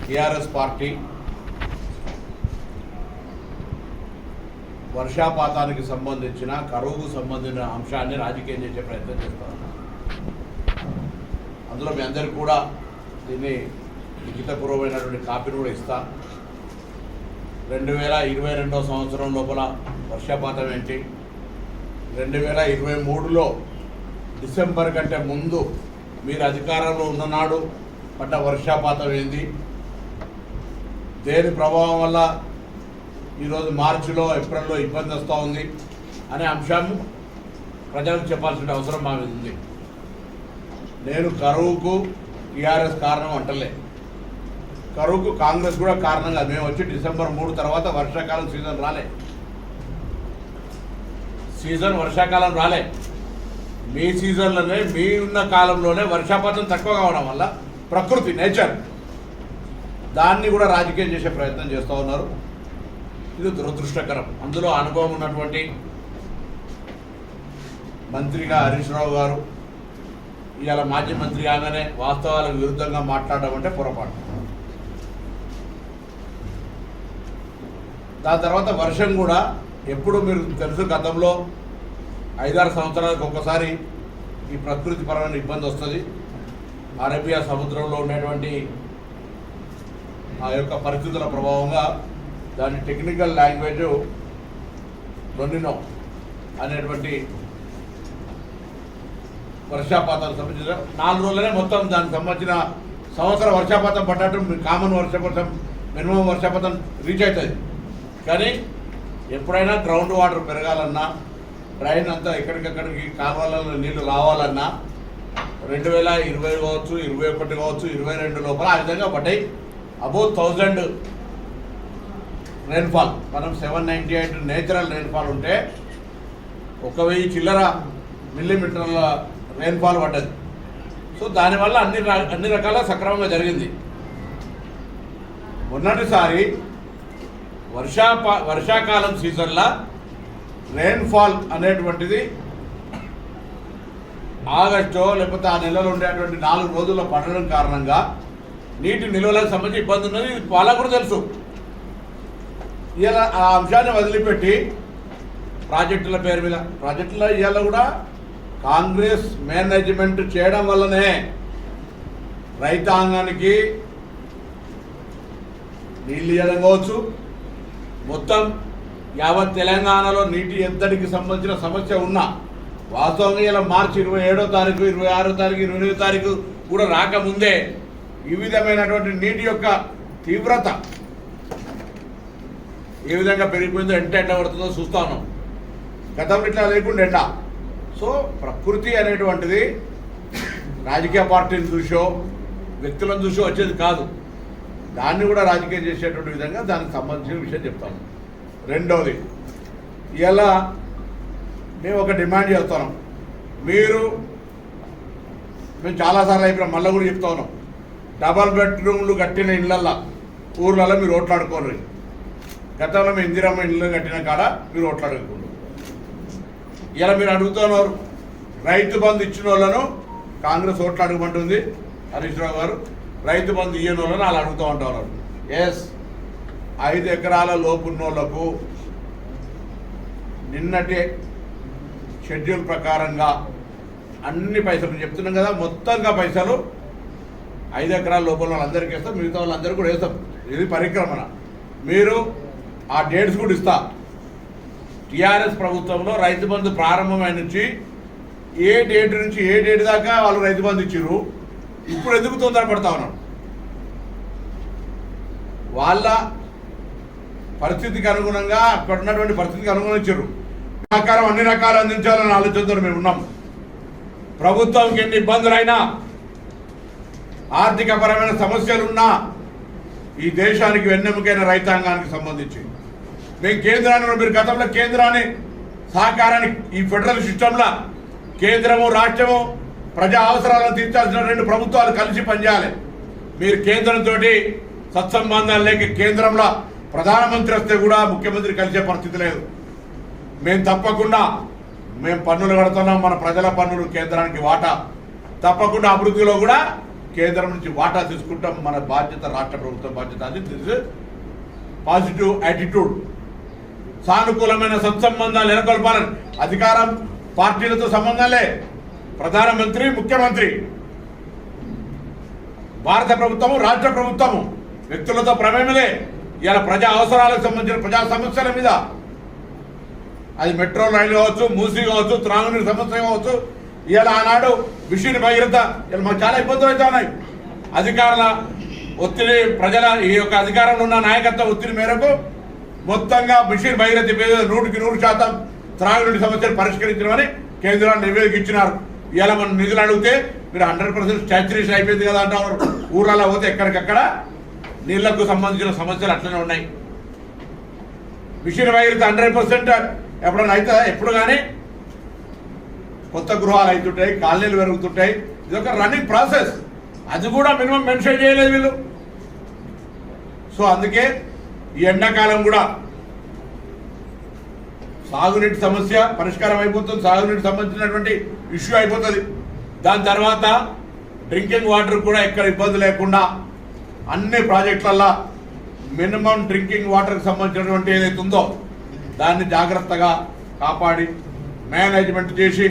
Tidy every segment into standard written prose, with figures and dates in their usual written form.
TRS party వర్షాపాతానికి సంబంధించిన కరువుకు సంబంధించిన అంశాన్ని రాజకీయం చేసే ప్రయత్నం చేస్తారు. అందులో మీ అందరికీ కూడా దీన్ని లిఖితపూర్వమైనటువంటి కాపీని కూడా ఇస్తా. 2022 సంవత్సరం లోపల వర్షపాతం ఏంటి, 2023లో డిసెంబర్ కంటే ముందు మీరు అధికారంలో ఉన్ననాడు పడ్డ వర్షపాతం ఏంది, దేని ప్రభావం వల్ల ఈరోజు మార్చిలో ఏప్రిల్లో ఇబ్బంది వస్తూ ఉంది అనే అంశం ప్రజలకు చెప్పాల్సిన అవసరం మా మీద ఉంది. నేను కరువుకు టీఆర్ఎస్ కారణం అంటలే, కరువుకు కాంగ్రెస్ కూడా కారణం కాదు. మేము వచ్చి డిసెంబర్ 3 తర్వాత వర్షాకాలం వర్షాకాలం రాలే. మీ సీజన్లోనే మీ ఉన్న కాలంలోనే వర్షాపాతం తక్కువ కావడం వల్ల ప్రకృతి నేచర్ దాన్ని కూడా రాజకీయం చేసే ప్రయత్నం చేస్తూ ఉన్నారు. ఇది దురదృష్టకరం. అందులో అనుభవం ఉన్నటువంటి మంత్రిగా హరీష్ రావు గారు ఇవాళ మాజీ మంత్రి కాగానే వాస్తవాలకు విరుద్ధంగా మాట్లాడడం అంటే పొరపాటు. దాని తర్వాత వర్షం కూడా ఎప్పుడు మీరు తెలుసు, గతంలో 5-6 సంవత్సరాలకు ఒకసారి ఈ ప్రకృతి పరమైన ఇబ్బంది వస్తుంది. అరేబియా సముద్రంలో ఉండేటువంటి ఆ యొక్క పరిస్థితుల ప్రభావంగా దాని టెక్నికల్ లాంగ్వేజ్ లొనినో అనేటువంటి వర్షాపాతానికి సంబంధించిన 4 రోజులనే మొత్తం దానికి సంబంధించిన సంవత్సర వర్షాపాతం పడ్డట్టు కామన్ వర్షపాతం మినిమం వర్షపాతం రీచ్ అవుతుంది. కానీ ఎప్పుడైనా గ్రౌండ్ వాటర్ పెరగాలన్నా, డ్రైన్ అంతా ఎక్కడికక్కడికి కాలువలలో నీళ్లు రావాలన్నా 2020 కావచ్చు, 21 కావచ్చు, 22 లోపల ఆ విధంగా పడ్డాయి. Above 1000 rainfall. మనం 798 నేచురల్ రెయిన్ఫాల్ ఉంటే 1000 చిల్లర మిల్లీమీటర్ల రెయిన్ఫాల్ పడ్డది. సో దానివల్ల అన్ని రకాల సక్రమంగా జరిగింది. మొన్నటిసారి వర్షాకాలం సీజన్లో రెయిన్ఫాల్ అనేటువంటిది ఆగస్టు లేకపోతే ఆ నెలలో ఉండేటువంటి 4 రోజుల్లో పడడం కారణంగా నీటి నిల్వలకు సంబంధించి ఇబ్బంది ఉన్నది. వాళ్ళకు కూడా తెలుసు. ఇలా ఆ అంశాన్ని వదిలిపెట్టి ప్రాజెక్టుల పేరు మీద ప్రాజెక్టుల ఇవాళ కూడా కాంగ్రెస్ మేనేజ్మెంట్ చేయడం వల్లనే రైతాంగానికి నీళ్ళు ఇవ్వడం కావచ్చు, మొత్తం యావత్ తెలంగాణలో నీటి ఎద్దడికి సంబంధించిన సమస్య ఉన్నా వాస్తవంగా ఇలా మార్చి 27వ తారీఖు, 26వ తారీఖు, 28వ తారీఖు కూడా రాకముందే ఈ విధమైనటువంటి నీటి యొక్క తీవ్రత ఏ విధంగా పెరిగిపోయిందో ఎంట పడుతుందో చూస్తా ఉన్నాం. గతంలో ఇట్లా లేకుండా ఎండ. సో ప్రకృతి అనేటువంటిది రాజకీయ పార్టీని చూసో వ్యక్తులను చూసో వచ్చేది కాదు. దాన్ని కూడా రాజకీయం చేసేటువంటి విధంగా దానికి సంబంధించిన విషయం చెప్తాను. రెండవది, ఇలా మేము ఒక డిమాండ్ చేస్తున్నాం. మేము చాలాసార్లు అయిపోయినా మళ్ళీ కూడా చెప్తా ఉన్నాం, డబల్ బెడ్రూమ్లు కట్టిన ఇళ్ళల్లో ఊర్లలో మీరు ఓట్లాడుకోరు. గతంలో మేము ఇందిరమ్మ ఇళ్ళు కట్టిన కాడ మీరు ఓట్లాడుకోండి. ఇలా మీరు అడుగుతున్నారు, రైతు బంధు ఇచ్చిన వాళ్ళను కాంగ్రెస్ ఓట్లాడుకోమంటుంది హరీష్ రావు గారు, రైతు బంధు ఇయ్యని వాళ్ళని వాళ్ళు అడుగుతూ ఉంటారు. ఎస్, 5 ఎకరాల లోపున్న వాళ్ళకు నిన్నటి షెడ్యూల్ ప్రకారంగా అన్ని పైసలు చెప్తున్నాం కదా, మొత్తంగా పైసలు 5 ఎకరాల లోపల వాళ్ళందరికీ వేస్తాం, మిగతా వాళ్ళందరికీ కూడా వేస్తాం. ఇది పరిక్రమణ. మీరు ఆ డేట్స్ కూడా ఇస్తా. టీఆర్ఎస్ ప్రభుత్వంలో రైతు బంధు ప్రారంభమైన నుంచి ఏ డేట్ నుంచి ఏ డేట్ దాకా వాళ్ళు రైతు బంధు ఇచ్చారు, ఇప్పుడు ఎందుకు తొందరపడతా ఉన్నారు? వాళ్ళ పరిస్థితికి అనుగుణంగా, అక్కడ ఉన్నటువంటి పరిస్థితికి అనుగుణంగా ఇచ్చారు. సహకారం అన్ని రకాలు అందించాలని ఆలోచనతో మేము ఉన్నాం. ప్రభుత్వంకి ఎన్ని ఇబ్బందులైనా, ఆర్థికపరమైన సమస్యలున్నా ఈ దేశానికి వెన్నెముకైన రైతాంగానికి సంబంధించి మేము కేంద్రాన్ని, మీరు గతంలో కేంద్రాన్ని సహకారానికి ఈ ఫెడరల్ సిస్టంలో కేంద్రము రాష్ట్రము ప్రజా అవసరాలను తీర్చాల్సిన 2 ప్రభుత్వాలు కలిసి పనిచేయాలి. మీరు కేంద్రంతో సత్సంబంధాలు లేక కేంద్రంలో ప్రధానమంత్రి వస్తే కూడా ముఖ్యమంత్రి కలిసే పరిస్థితి లేదు. మేము తప్పకుండా పన్నులు కడుతున్నాం, మన ప్రజల పన్నులు కేంద్రానికి వాటా. తప్పకుండా అభివృద్ధిలో కూడా కేంద్రం నుంచి వాటా తీసుకుంటాం. మన బాధ్యత, రాష్ట్ర ప్రభుత్వం బాధ్యత. అది దిస్ పాజిటివ్ యాటిట్యూడ్. సానుకూలమైన సత్సంబంధాలు నెలకొల్పాలని. అధికారం పార్టీలతో సంబంధాలే, ప్రధానమంత్రి, ముఖ్యమంత్రి, భారత ప్రభుత్వము, రాష్ట్ర ప్రభుత్వము వ్యక్తులతో ప్రమేయమే. ఇలా ప్రజా అవసరాలకు సంబంధించిన ప్రజా సమస్యల మీద, అది మెట్రో రైలు కావచ్చు, మూసీ కావచ్చు, త్రాగునీరు సమస్య కావచ్చు, ఇలా ఆనాడు మిషన్ భగీరథ, ఇలా మాకు చాలా ఇబ్బందులు అయితే ఉన్నాయి. అధికారుల ఒత్తిడి, ప్రజల ఈ యొక్క అధికారంలో ఉన్న నాయకత్వ ఒత్తిడి మేరకు మొత్తంగా మిషన్ భగీరథ 100% త్రాగునీటి సమస్యలు పరిష్కరించమని కేంద్రాన్ని నివేదిక ఇచ్చినారు. ఇలా మనం నిధులు అడిగితే మీరు 100% స్టాచ్యురేషన్ అయిపోయింది కదా అంటారు. ఊర్లలో పోతే ఎక్కడికక్కడ నీళ్లకు సంబంధించిన సమస్యలు అట్లనే ఉన్నాయి. మిషన్ భగీరథ 100% ఎప్పుడైనా అవుతుందా? ఎప్పుడు కానీ కొత్త గృహాలు అవుతుంటాయి, కాలనీలు పెరుగుతుంటాయి. ఇది ఒక రన్నింగ్ ప్రాసెస్. అది కూడా మినిమం మెన్షన్ చేయలేదు వీళ్ళు. సో అందుకే ఈ ఎండాకాలం కూడా సాగునీటి సమస్య పరిష్కారం అయిపోతుంది, సాగునీటి సంబంధించినటువంటి ఇష్యూ అయిపోతుంది. దాని తర్వాత డ్రింకింగ్ వాటర్ కూడా ఎక్కడ ఇబ్బంది లేకుండా అన్ని ప్రాజెక్టులల్లో మినిమం డ్రింకింగ్ వాటర్కి సంబంధించినటువంటి ఏదైతే ఉందో దాన్ని జాగ్రత్తగా కాపాడి మేనేజ్మెంట్ చేసి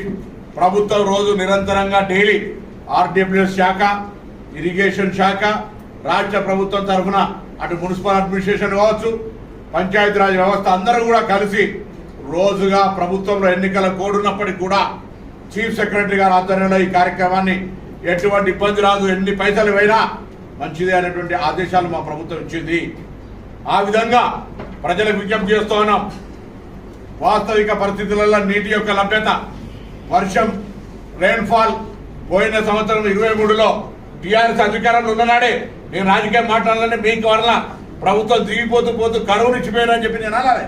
ప్రభుత్వం రోజు నిరంతరంగా డైలీ ఆర్డబ్ల్యూఎస్ శాఖ, ఇరిగేషన్ శాఖ, రాష్ట్ర ప్రభుత్వం తరఫున అటు మున్సిపల్ అడ్మినిస్ట్రేషన్ కావచ్చు, పంచాయతీరాజ్ వ్యవస్థ అందరూ కూడా కలిసి రోజుగా ప్రభుత్వంలో ఎన్నికల కోడ్ ఉన్నప్పటికీ కూడా చీఫ్ సెక్రటరీ గారి ఆధ్వర్యంలో ఈ కార్యక్రమాన్ని ఎటువంటి ఇబ్బంది రాదు, ఎన్ని పైసలు అయినా మంచిదే అనేటువంటి ఆదేశాలు మా ప్రభుత్వం ఇచ్చింది. ఆ విధంగా ప్రజలకు విజ్ఞప్తి చేస్తూ ఉన్నాం. వాస్తవిక పరిస్థితులలో నీటి యొక్క లభ్యత, వర్షం, రెయిన్ఫాల్ పోయిన సంవత్సరం 23లో టీఆర్ఎస్ అధికారంలో ఉన్ననాడే నేను రాజకీయం మాట్లాడాలంటే మీకు వల్ల ప్రభుత్వం దిగిపోతూ పోతూ కరువునిచ్చిపోయారని చెప్పి నేను అనాలి.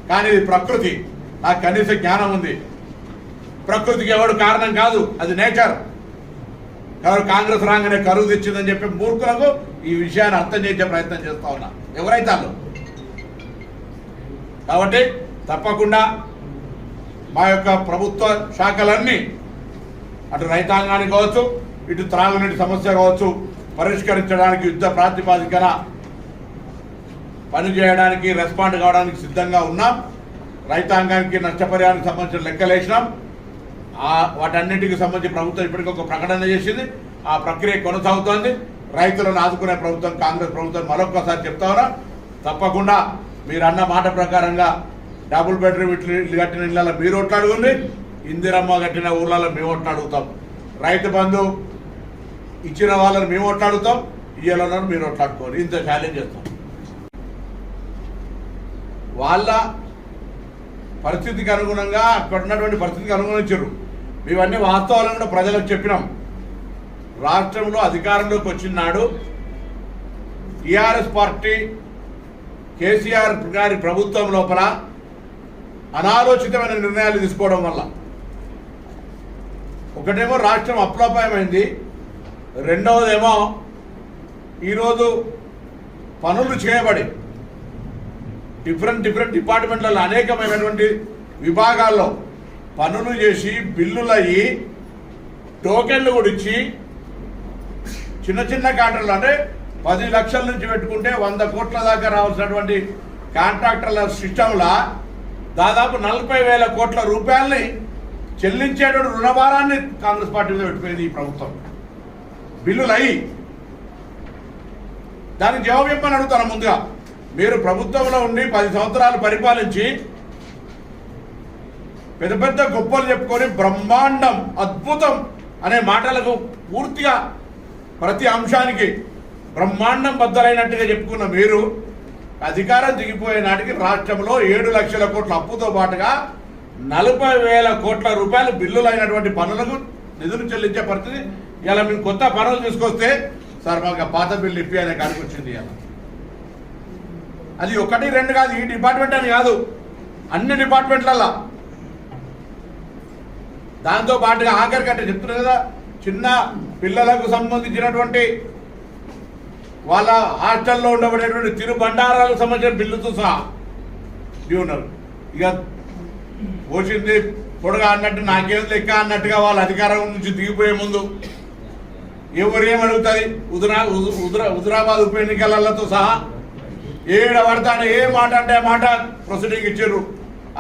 కానీ ఇది ప్రకృతి. నాకు కనీస జ్ఞానం ఉంది. ప్రకృతికి ఎవడు కారణం కాదు, అది నేచర్. ఎవరు కాంగ్రెస్ రాగానే కరువు తెచ్చిందని చెప్పి మూర్ఖులకు ఈ విషయాన్ని అర్థం చేసే ప్రయత్నం చేస్తా ఉన్నా ఎవరైతే వాళ్ళు. కాబట్టి తప్పకుండా మా యొక్క ప్రభుత్వ శాఖలన్నీ అటు రైతాంగానికి కావచ్చు, ఇటు త్రాగునీటి సమస్య కావచ్చు పరిష్కరించడానికి యుద్ధ ప్రాతిపాదికన పనిచేయడానికి, రెస్పాండ్ కావడానికి సిద్ధంగా ఉన్నాం. రైతాంగానికి నష్టపరిహారానికి సంబంధించిన లెక్కలేసినాం. వాటన్నిటికి సంబంధించి ప్రభుత్వం ఇప్పటికీ ఒక ప్రకటన చేసింది. ఆ ప్రక్రియ కొనసాగుతోంది. రైతులను ఆదుకునే ప్రభుత్వం కాంగ్రెస్ ప్రభుత్వం. మరొకసారి చెప్తా ఉన్నా, తప్పకుండా మీరు అన్న మాట ప్రకారంగా డబుల్ బెడ్రూమ్ ఇల్లు కట్టిన ఇళ్ళలో మీరు ఓట్లాడుకోండి, ఇందిరమ్మ కట్టిన ఊళ్ళలో మేము ఓట్లాడుగుతాం, రైతు బంధు ఇచ్చిన వాళ్ళని మేము ఓట్లాడుతాం, ఇయ్యలో మీరు ఓట్లాడుకోండి. ఇంత ఛాలెంజ్ చేస్తాం. వాళ్ళ పరిస్థితికి అనుగుణంగా, అక్కడ ఉన్నటువంటి పరిస్థితికి అనుగుణంగా ఇచ్చారు. మేమన్నీ వాస్తవాలను కూడా ప్రజలకు చెప్పినాం. రాష్ట్రంలో అధికారంలోకి వచ్చిన నాడు టీఆర్ఎస్ పార్టీ కేసీఆర్ గారి ప్రభుత్వం లోపల అనాలోచితమైన నిర్ణయాలు తీసుకోవడం వల్ల ఒకటేమో రాష్ట్రం అప్రపాయమైంది, రెండవదేమో ఈరోజు పనులు చేయబడి డిఫరెంట్ డిపార్ట్మెంట్లలో అనేకమైనటువంటి విభాగాల్లో పనులు చేసి బిల్లులు అయ్యి టోకెన్లు కూడా ఇచ్చి చిన్న చిన్న కాంట్రాక్టర్లు అంటే 10 లక్షల నుంచి పెట్టుకుంటే 100 కోట్ల దాకా రావాల్సినటువంటి కాంట్రాక్టర్ల సిస్టంలా దాదాపు 40,000 కోట్ల రూపాయలని చెల్లించేటువంటి రుణభారాన్ని కాంగ్రెస్ పార్టీ మీద పెట్టుకునేది ఈ ప్రభుత్వం. బిల్లులు అయ్యి దానికి జవాబు ఇవ్వమని అడుగుతాను. ముందుగా మీరు ప్రభుత్వంలో ఉండి 10 సంవత్సరాలు పరిపాలించి పెద్ద పెద్ద గొప్పలు చెప్పుకొని బ్రహ్మాండం, అద్భుతం అనే మాటలకు పూర్తిగా ప్రతి అంశానికి బ్రహ్మాండం బద్దలైనట్టుగా చెప్పుకున్న మీరు అధికారం దిగిపోయే నాటికి రాష్ట్రంలో 7 లక్షల కోట్ల అప్పుతో పాటుగా 40,000 కోట్ల రూపాయలు బిల్లులైనటువంటి పనులకు నిధులు చెల్లించే పరిస్థితి. ఇలా మేము కొత్త పనులు తీసుకొస్తే సార్ మాకు పాత బిల్లు ఇప్పి అనే కాడికి వచ్చింది. ఇలా అది 1, 2 కాదు, ఈ డిపార్ట్మెంట్ అని కాదు, అన్ని డిపార్ట్మెంట్లల్లో. దాంతో పాటుగా ఆఖరికంటే చెప్తున్నారు కదా, చిన్న పిల్లలకు సంబంధించినటువంటి వాళ్ళ హాస్టల్లో ఉండబడేటువంటి తిరుబండారాలకు సంబంధించిన బిల్లుతో సహా ఉన్నారు. ఇక పోసింది పొడగా అన్నట్టు నాకేం లెక్క అన్నట్టుగా వాళ్ళ అధికారం నుంచి దిగిపోయే ముందు ఎవరేమడుగుతుంది? హుజురాబాద్ ఉప ఎన్నికలతో సహా ఏడ పడతాను ఏ మాట అంటే ఆ మాట ప్రొసీడింగ్ ఇచ్చారు.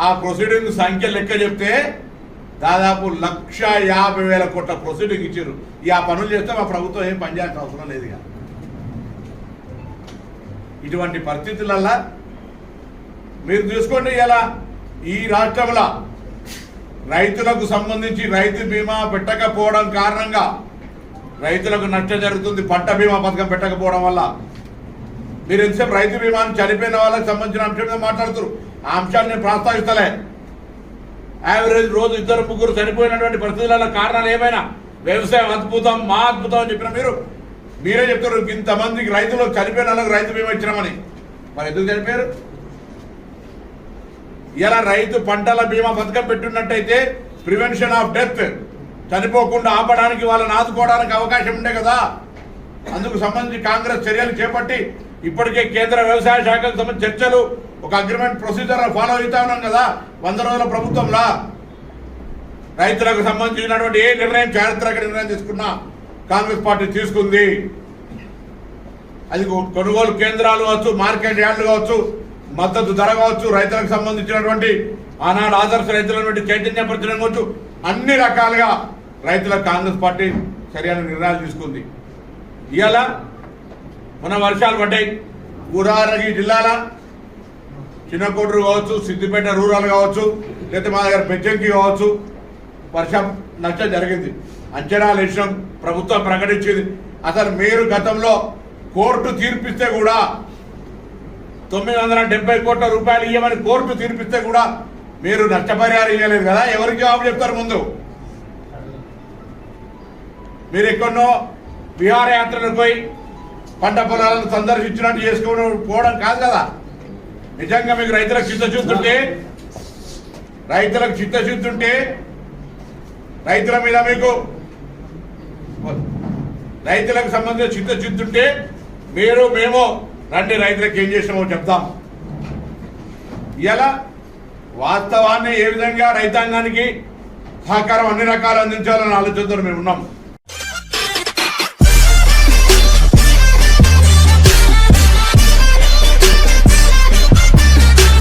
ఆ ప్రొసీడింగ్ సంఖ్య లెక్క చెప్తే దాదాపు 1,50,000 కోట్ల ప్రొసీడింగ్ ఇచ్చారు. ఆ పనులు చేస్తే మా ప్రభుత్వం ఏం పనిచేయాల్సిన అవసరం లేదు. ఇటువంటి పరిస్థితులల్లా మీరు చూసుకోండి, ఇలా ఈ రాష్ట్రంలో రైతులకు సంబంధించి రైతు బీమా పెట్టకపోవడం కారణంగా రైతులకు నష్టం జరుగుతుంది. పంట బీమా పథకం పెట్టకపోవడం వల్ల మీరు ఎంతసేపు రైతు బీమాను చనిపోయిన వాళ్ళకి సంబంధించిన అంశం మీద మాట్లాడుతారు. ఆ అంశాన్ని నేను ప్రస్తావిస్తలే. యావరేజ్ రోజు 2-3 చనిపోయినటువంటి పరిస్థితుల కారణాలు ఏమైనా వ్యవసాయం అద్భుతం మా అద్భుతం అని చెప్పిన మీరే చెప్తారు. ఇంతమందికి రైతులు చనిపోయిన వాళ్ళకి రైతు బీమా ఇచ్చినామని. మరి ఎందుకు చనిపోయారు? ఇలా రైతు పంటల బీమా పథకం పెట్టున్నట్టయితే ప్రివెన్షన్ ఆఫ్ డెత్, చనిపోకుండా ఆపడానికి వాళ్ళని ఆదుకోవడానికి అవకాశం ఉండే కదా. అందుకు సంబంధించి కాంగ్రెస్ చర్యలు చేపట్టి ఇప్పటికే కేంద్ర వ్యవసాయ శాఖకు సంబంధించి చర్చలు, ఒక అగ్రిమెంట్ ప్రొసీజర్ ఫాలో అవుతా ఉన్నాం కదా 100 రోజుల ప్రభుత్వంలో. రైతులకు సంబంధించినటువంటి ఏ నిర్ణయం, చారిత్రక నిర్ణయం తీసుకున్నా కాంగ్రెస్ పార్టీ తీసుకుంది. అది కొనుగోలు కేంద్రాలు కావచ్చు, మార్కెట్ యార్డులు కావచ్చు, మద్దతు ధర కావచ్చు, రైతులకు సంబంధించినటువంటి ఆనాడు ఆదర్శ రైతులటువంటి చైతన్యపరచడం కావచ్చు, అన్ని రకాలుగా రైతులకు కాంగ్రెస్ పార్టీ సరైన నిర్ణయాలు తీసుకుంది. ఇవాళ మన వర్షాలు పడ్డాయి. ఉదాహరణకి ఈ జిల్లాల చిన్నకోటూరు కావచ్చు, సిద్దిపేట రూరల్ కావచ్చు, లేకపోతే మా దగ్గర పెంచంకి కావచ్చు, వర్షం నష్టం జరిగింది. అంచనాలు వేసినాం, ప్రభుత్వం ప్రకటించింది. అసలు మీరు గతంలో కోర్టు తీర్పిస్తే కూడా 970 కోట్ల రూపాయలు ఇవ్వమని కోర్టు తీర్పిస్తే కూడా మీరు నష్టపరిహారం ఇవ్వలేదు కదా. ఎవరికి జవాబు చెప్తారు? ముందు మీరు ఎక్కడో విహారయాత్రలకు పోయి పంట పొలాలను సందర్శించినట్టు చేసుకుని పోవడం కాదు కదా. నిజంగా మీకు రైతులకు చిత్తశుద్ధి ఉంటే రైతుల మీద మీకు రైతులకు సంబంధించిన చిత్తశుద్ధి ఉంటే మేము రండి రైతులకు ఏం చేసినామో చెప్తాం. ఇలా వాస్తవాన్ని ఏ విధంగా రైతాంగానికి సహకారం అన్ని రకాలు అందించాలని ఆలోచనతో మేము ఉన్నాం.